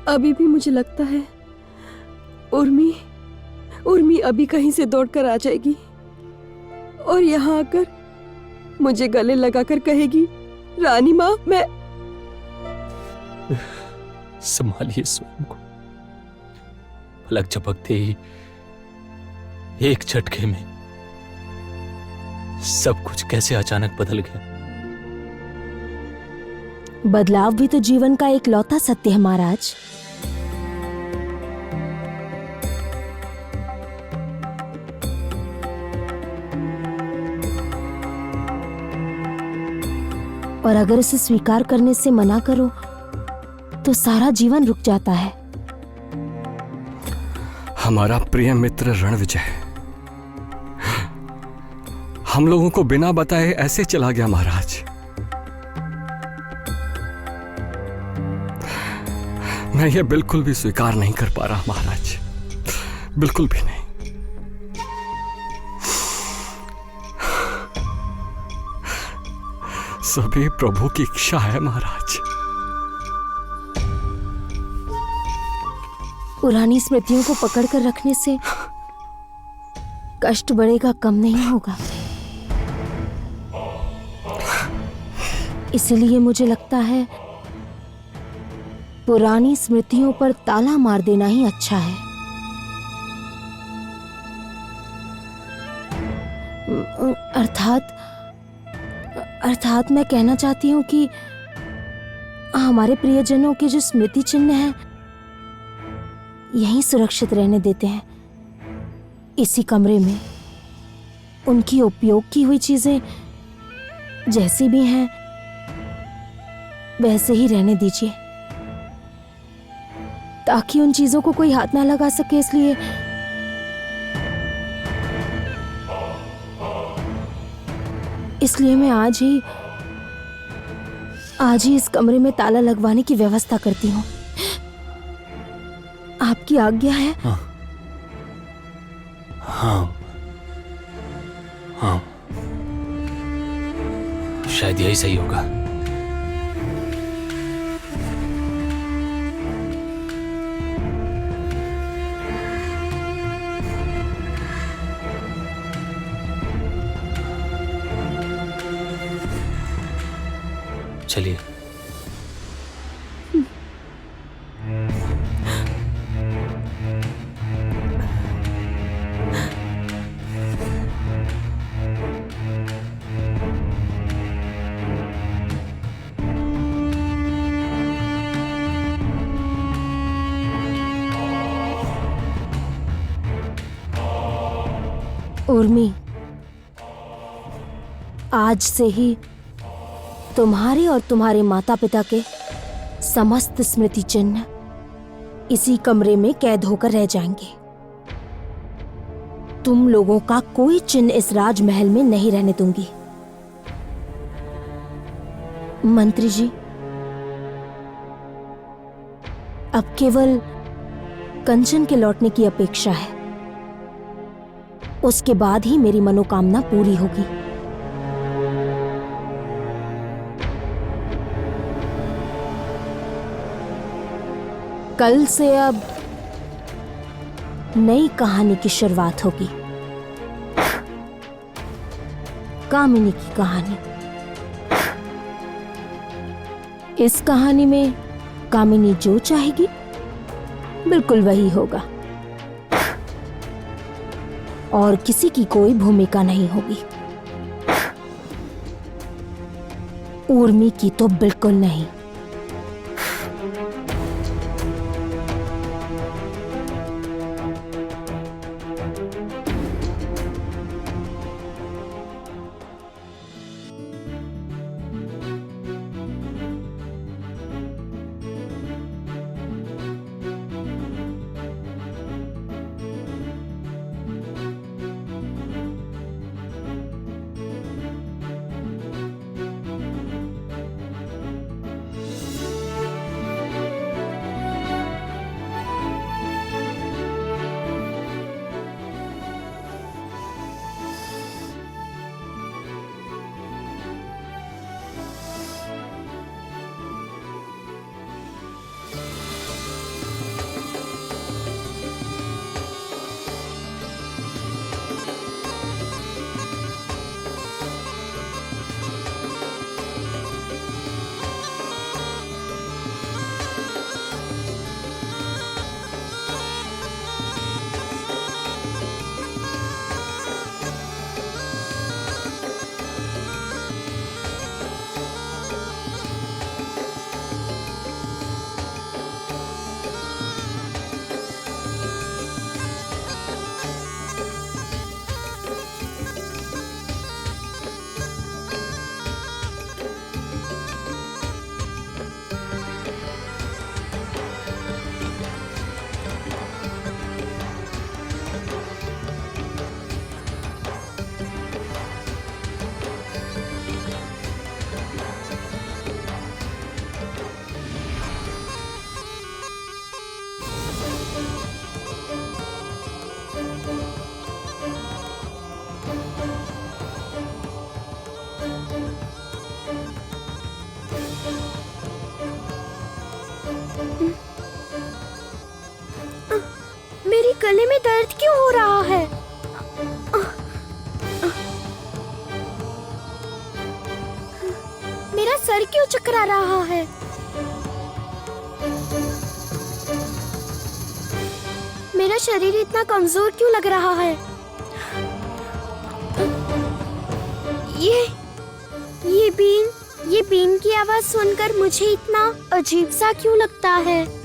अभी भी मुझे लगता है उर्मी अभी कहीं से दौड़कर आ जाएगी और यहाँ आकर मुझे गले लगाकर कहेगी, रानी माँ मैं। संभालिए स्वयं को। पलक झपकते ही एक झटके में सब कुछ कैसे अचानक बदल गया। बदलाव भी तो जीवन का एक लौता सत्य है महाराज। और अगर उसे स्वीकार करने से मना करो तो सारा जीवन रुक जाता है। हमारा प्रिय मित्र रणविजय हम लोगों को बिना बताए ऐसे चला गया महाराज। मैं ये बिल्कुल भी स्वीकार नहीं कर पा रहा महाराज, बिल्कुल भी नहीं। सभी प्रभु की इच्छा है महाराज। पुरानी स्मृतियों को पकड़कर रखने से कष्ट बढ़ेगा, कम नहीं होगा। इसलिए मुझे लगता है पुरानी स्मृतियों पर ताला मार देना ही अच्छा है। अर्थात मैं कहना चाहती हूँ कि हमारे प्रियजनों के जो स्मृति चिन्ह हैं यहीं सुरक्षित रहने देते हैं, इसी कमरे में। उनकी उपयोग की हुई चीजें जैसी भी हैं वैसे ही रहने दीजिए, ताकि उन चीजों को कोई हाथ ना लगा सके। इसलिए मैं आज ही इस कमरे में ताला लगवाने की व्यवस्था करती हूँ। आपकी आज्ञा है? हाँ, शायद यही सही होगा। चलिए। उर्मी, आज से ही तुम्हारे और तुम्हारे माता पिता के समस्त स्मृति चिन्ह इसी कमरे में कैद होकर रह जाएंगे। तुम लोगों का कोई चिन्ह इस राजमहल में नहीं रहने दूंगी। मंत्री जी, अब केवल कंचन के लौटने की अपेक्षा है। उसके बाद ही मेरी मनोकामना पूरी होगी। कल से अब नई कहानी की शुरुआत होगी। कामिनी की कहानी। इस कहानी में कामिनी जो चाहेगी बिल्कुल वही होगा और किसी की कोई भूमिका नहीं होगी। उर्मी की तो बिल्कुल नहीं। गले में दर्द क्यों हो रहा है? मेरा सर क्यों चकरा रहा है? मेरा शरीर इतना कमजोर क्यों लग रहा है? ये बीन की आवाज सुनकर मुझे इतना अजीब सा क्यों लगता है?